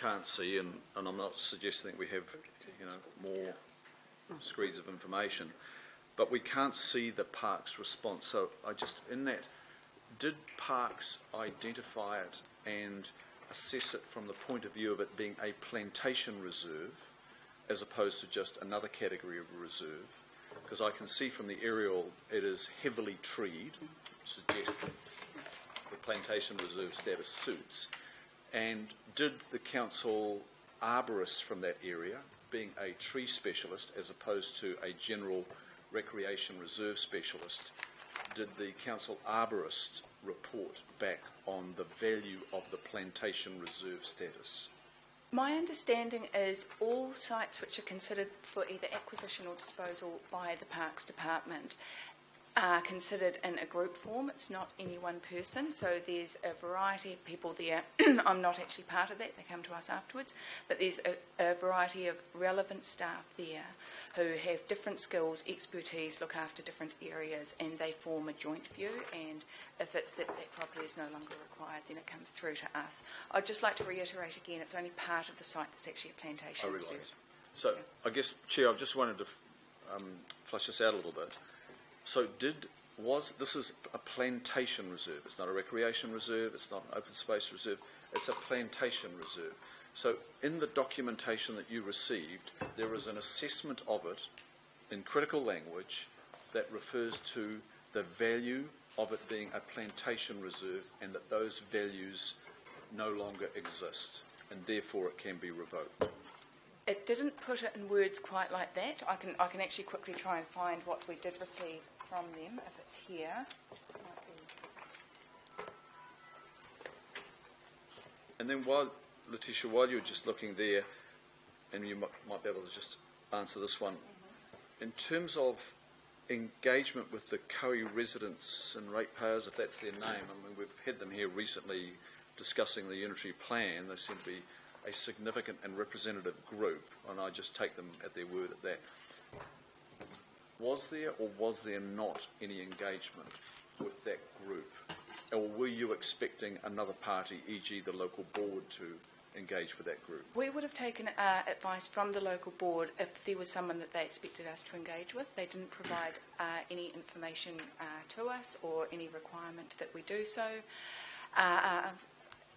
can't see, and I'm not suggesting that we have, more screeds of information, but we can't see the Parks response. So did Parks identify it and assess it from the point of view of it being a plantation reserve as opposed to just another category of reserve? Because I can see from the aerial it is heavily treed, which suggests the plantation reserve status suits. And did the council arborist from that area, being a tree specialist as opposed to a general recreation reserve specialist, did the council arborist report back on the value of the plantation reserve status? My understanding is all sites which are considered for either acquisition or disposal by the Parks Department are considered in a group form. It's not any one person, so there's a variety of people there. I'm not actually part of that, they come to us afterwards, but there's a variety of relevant staff there who have different skills, expertise, look after different areas, and they form a joint view, and if it's that property is no longer required, then it comes through to us. I'd just like to reiterate again, it's only part of the site that's actually a plantation reserve. So, yeah. I guess, Chair, I've just wanted to flush this out a little bit. So this is a plantation reserve. It's not a recreation reserve, it's not an open space reserve, it's a plantation reserve. So in the documentation that you received, there is an assessment of it in critical language that refers to the value of it being a plantation reserve and that those values no longer exist and therefore it can be revoked. It didn't put it in words quite like that. I can actually quickly try and find what we did receive from them, if it's here. And then Letitia, while you're just looking there, and you might be able to just answer this one, in terms of engagement with the Koei residents and ratepayers, if that's their name, I mean, we've had them here recently discussing the unitary plan. They seem to be a significant and representative group, and I just take them at their word at that. Was there or was there not any engagement with that group? Or were you expecting another party, e.g. the local board, to engage with that group? We would have taken advice from the local board if there was someone that they expected us to engage with. They didn't provide any information to us or any requirement that we do so.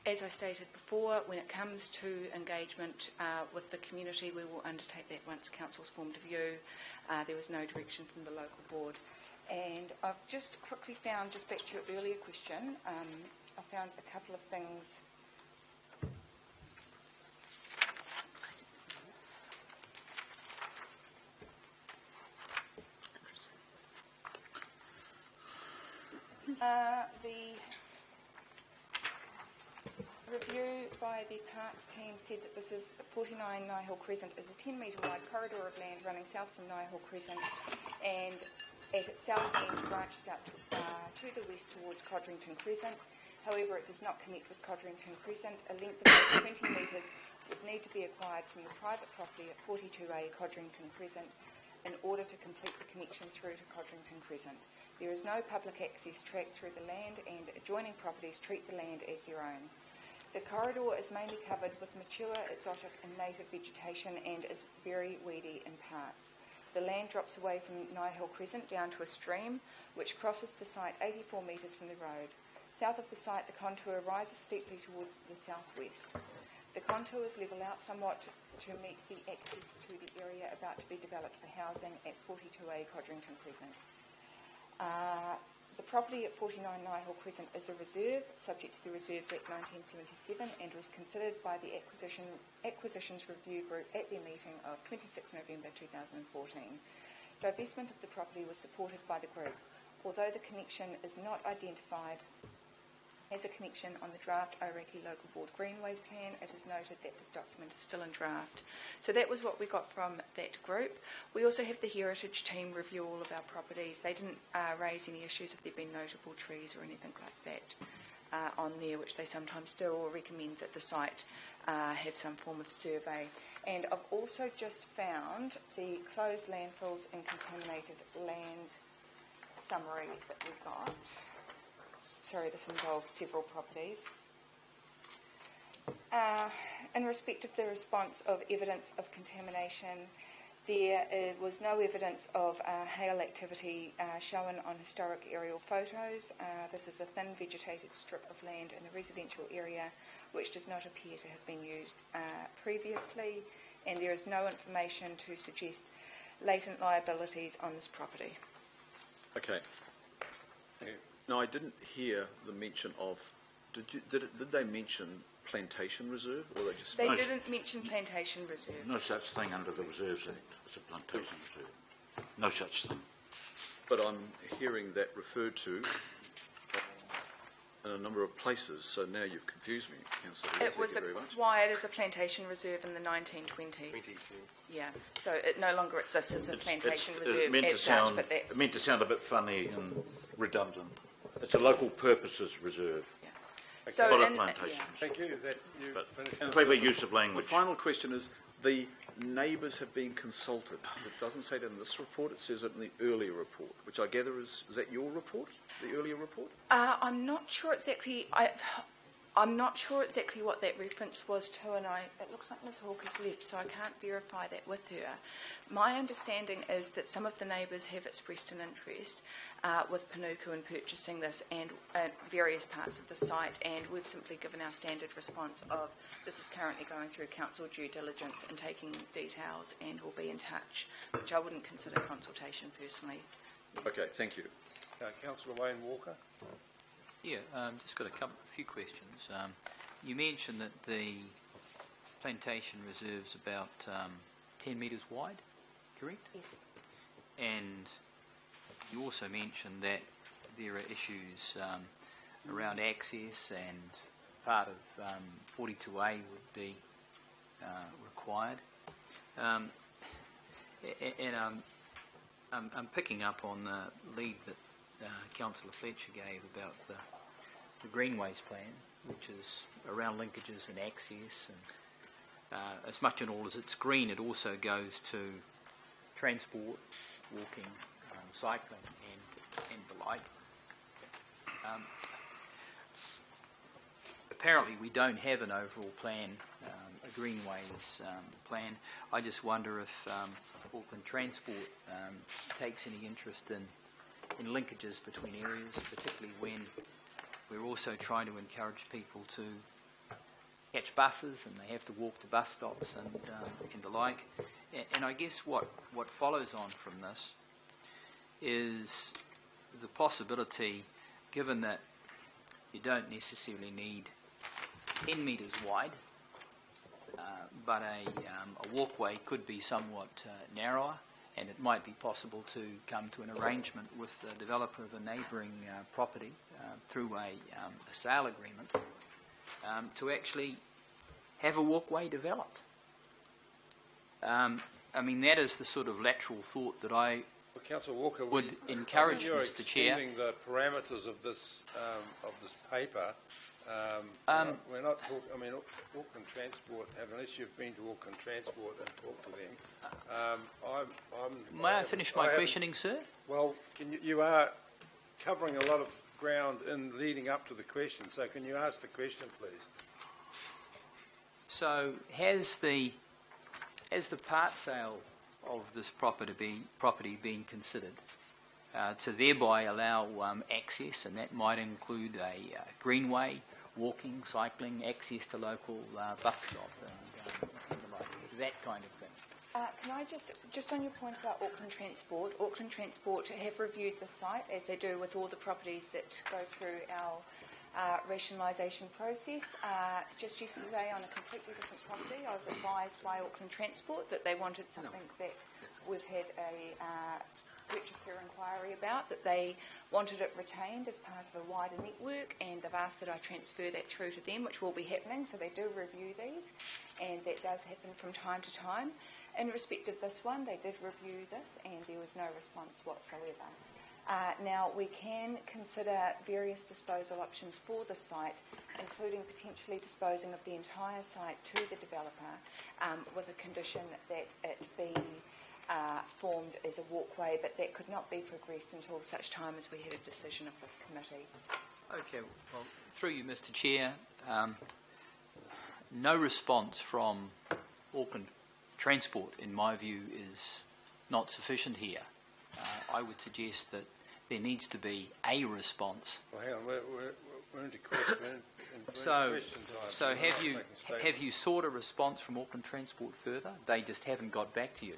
As I stated before, when it comes to engagement with the community, we will undertake that once Council's formed a view. There was no direction from the local board. And I've just quickly found, just back to your earlier question, I found a couple of things. The review by the Parks team said that this is 49 Nihil Crescent is a 10 metre wide corridor of land running south from Nihil Crescent and at its south end branches out to the west towards Codrington Crescent. However, it does not connect with Codrington Crescent. A length of over 20 metres would need to be acquired from the private property at 42A Codrington Crescent in order to complete the connection through to Codrington Crescent. There is no public access track through the land, and adjoining properties treat the land as their own. The corridor is mainly covered with mature, exotic and native vegetation and is very weedy in parts. The land drops away from Nihil Crescent down to a stream which crosses the site 84 metres from the road. South of the site, the contour rises steeply towards the southwest. The contours level out somewhat to meet the access to the area about to be developed for housing at 42A Codrington Crescent. The property at 49 Nihil Crescent is a reserve, subject to the Reserves Act 1977, and was considered by the Acquisitions Review Group at their meeting of 26 November 2014. Divestment of the property was supported by the group. Although the connection is not identified as a connection on the draft Ōrākei Local Board Greenways Plan, it is noted that this document is still in draft. So that was what we got from that group. We also have the Heritage team review all of our properties. They didn't raise any issues if there have been notable trees or anything like that on there, which they sometimes do, or recommend that the site have some form of survey. And I've also just found the closed landfills and contaminated land summary that we've got. Sorry, this involved several properties. In respect of the response of evidence of contamination, there was no evidence of hail activity shown on historic aerial photos. This is a thin vegetated strip of land in a residential area which does not appear to have been used previously, and there is no information to suggest latent liabilities on this property. Okay. Now, I didn't hear the mention of. Did they mention plantation reserve, or they just? They didn't mention plantation reserve. No such thing under the Reserves Act. It's a plantation reserve. No such thing. But I'm hearing that referred to in a number of places. So now you've confused me, Councillor. It was acquired as a plantation reserve in the 1920s. Yeah. So it no longer exists as a plantation reserve as such. But that's it meant to sound a bit funny and redundant. It's a local purposes reserve. yeah. So Not a in, plantation. yeah. Thank you. That you But finished. clever use of The language. final question is, the neighbours have been consulted. It doesn't say that in this report, it says it in the earlier report, which I gather is that your report, the earlier report? I'm not sure exactly. I'm not sure exactly what that reference was to, and it looks like Ms. Hawker's left, so I can't verify that with her. My understanding is that some of the neighbours have expressed an interest with Panuku in purchasing this and various parts of the site, and we've simply given our standard response of this is currently going through council due diligence and taking details, and will be in touch, which I wouldn't consider consultation personally. Okay, thank you. Councillor Wayne Walker. Yeah, just got a few questions. You mentioned that the plantation reserve's about 10 metres wide, correct? Yes. And you also mentioned that there are issues around access, and part of 42A would be required. And I'm picking up on the lead that Councillor Fletcher gave about the Greenways plan, which is around linkages and access, and as much and all as it's green, it also goes to transport, walking, cycling, and the like. Apparently, we don't have an overall plan, a Greenways plan. I just wonder if Auckland Transport takes any interest in linkages between areas, particularly when we're also trying to encourage people to catch buses and they have to walk to bus stops and the like. And I guess what follows on from this is the possibility, given that you don't necessarily need 10 metres wide, but a walkway could be somewhat narrower, and it might be possible to come to an arrangement with the developer of a neighbouring property through a sale agreement to actually have a walkway developed. I mean, that is the sort of lateral thought that I Councillor Walker, would encourage, you're Mr. Chair. extending the parameters of this paper. We're not talking. I mean, Auckland Transport have an issue. I've been to Auckland Transport and talked to them. May I finish my questioning, sir? Well, you are covering a lot of ground in leading up to the question. So, can you ask the question, please? So, has the part sale of this property been considered to thereby allow access, and that might include a greenway, walking, cycling, access to local bus stop, and the like, that kind of thing? Can I just on your point about Auckland Transport have reviewed the site, as they do with all the properties that go through our rationalisation process. Just yesterday on a completely different property, I was advised by Auckland Transport that they wanted something that we've had a purchaser inquiry about, that they wanted it retained as part of a wider network, and they've asked that I transfer that through to them, which will be happening. So they do review these, and that does happen from time to time. In respect of this one, they did review this, and there was no response whatsoever. Now, we can consider various disposal options for the site, including potentially disposing of the entire site to the developer with a condition that it be formed as a walkway, but that could not be progressed until such time as we had a decision of this committee. Okay, well, through you, Mr. Chair, no response from Auckland Transport, in my view, is not sufficient here. I would suggest that there needs to be a response. Well, hang on, we're into question. So have you sought a response from Auckland Transport further? They just haven't got back to you.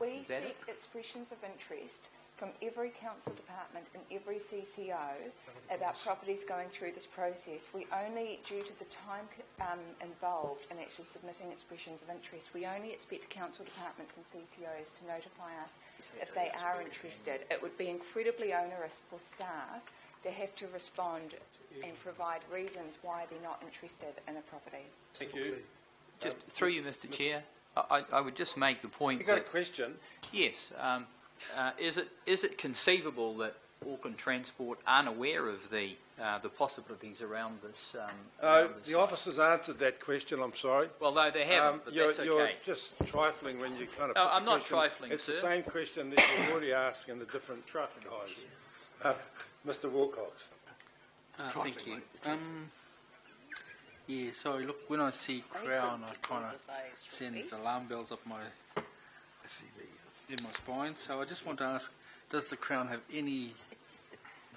We Is that seek it? expressions of interest from every council department and every CCO about properties going through this process. We only, due to the time involved in actually submitting expressions of interest, we only expect council departments and CCOs to notify us if they are interested. It would be incredibly onerous for staff to have to respond and provide reasons why they're not interested in a property. Thank you. Just through you, Mr. Chair, I would just make the point You got a that, question? yes, is it conceivable that Auckland Transport aren't aware of the possibilities around this? The officers answered that question, I'm sorry. Well, no, they haven't, but that's You're okay. just trifling when you kind of No, put the I'm not question. trifling, It's sir. the same question that you've already asked in the different truck guys. Mr Wilcox. Thank you. Yeah, sorry, look, when I see Crown, I kind of sends alarm bells up in my spine. So I just want to ask, does the Crown have any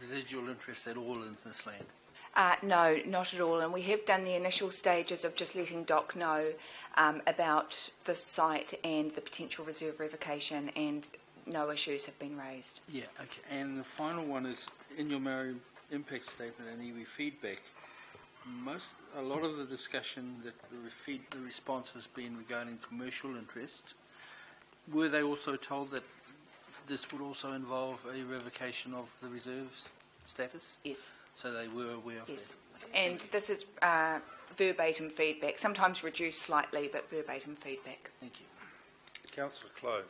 residual interest at all in this land? No, not at all. And we have done the initial stages of just letting DOC know about the site and the potential reserve revocation, and no issues have been raised. Yeah, okay. And the final one is, in your Maori impact statement and iwi feedback, a lot of the discussion that the response has been regarding commercial interest. Were they also told that this would also involve a revocation of the reserves status? Yes. So they were aware of Yes. that? And this is verbatim feedback, sometimes reduced slightly, but verbatim feedback. Thank you. Councillor Clow.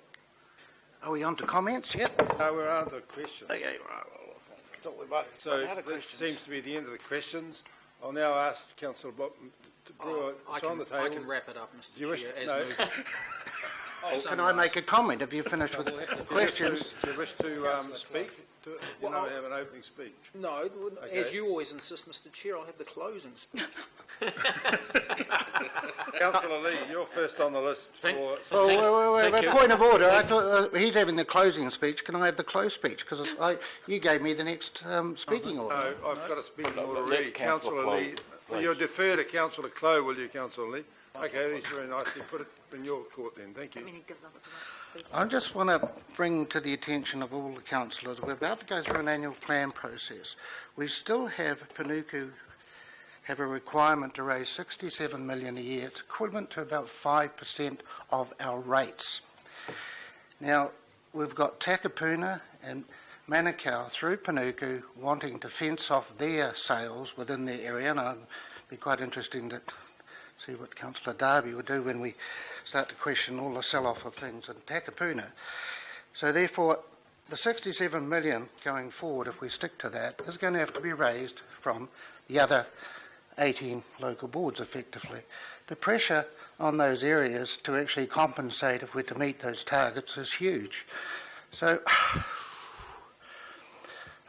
Are we on to comments yet? No, we're on to questions. Okay, right. Well, I thought we might So run out of this questions. seems to be the end of the questions. I'll now ask Councillor Brewer. It's on the table. I can wrap it up, Mr. You wish- Chair, as no. moved. Can I make a comment? Have you finished with questions? Do you wish to speak? You have an opening speech. No, Okay. as you always insist, Mr. Chair, I'll have the closing speech. Councillor Lee, you're first on the list for... Wait, point of order. I thought he's having the closing speech. Can I have the close speech? Because you gave me the next speaking order. No, I've got a speaking order let already. Councillor Councillor Lee, Clow, you'll defer to Councillor Clow, will you, Councillor Lee? Okay, that's very nicely put it in your court then. Thank you. I just want to bring to the attention of all the councillors, we're about to go through an annual plan process. We still have Panuku have a requirement to raise 67 million a year. It's equivalent to about 5% of our rates. Now, we've got Takapuna and Manukau through Panuku wanting to fence off their sales within their area, and it'd be quite interesting to see what Councillor Darby would do when we start to question all the sell-off of things in Takapuna. So therefore, the 67 million going forward, if we stick to that, is going to have to be raised from the other 18 local boards, effectively. The pressure on those areas to actually compensate if we're to meet those targets is huge. So,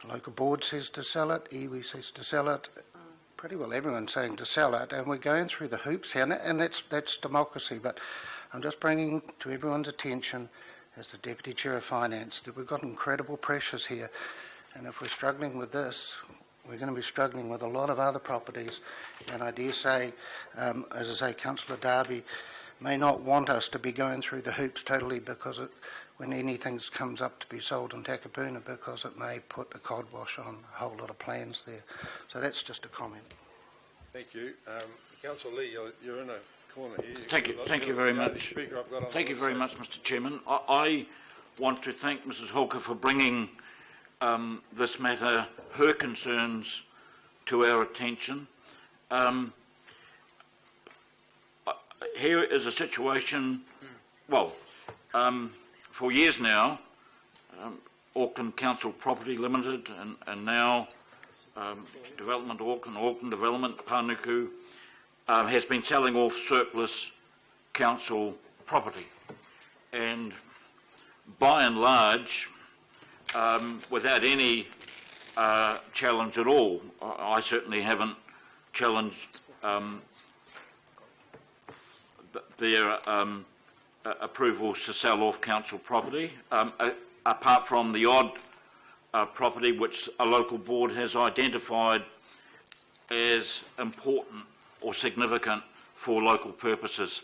the local board says to sell it, iwi says to sell it, pretty well everyone's saying to sell it, and we're going through the hoops here, and that's democracy, but I'm just bringing to everyone's attention, as the Deputy Chair of Finance, that we've got incredible pressures here, and if we're struggling with this, we're going to be struggling with a lot of other properties, and I dare say, as I say, Councillor Darby may not want us to be going through the hoops totally because when anything comes up to be sold in Takapuna, because it may put a cod wash on a whole lot of plans there. So that's just a comment. Thank you. Councillor Lee, you're in a corner here. Thank you very much. Speaker I've got on Thank the you very list. much, Mr. Chairman. I want to thank Mrs. Holker for bringing this matter, her concerns, to our attention. Here is a situation, well, for years now, Auckland Council Property Limited and now Development Auckland Development, Panuku, has been selling off surplus council property. And by and large, without any challenge at all, I certainly haven't challenged their approvals to sell off council property, apart from the odd property which a local board has identified as important or significant for local purposes.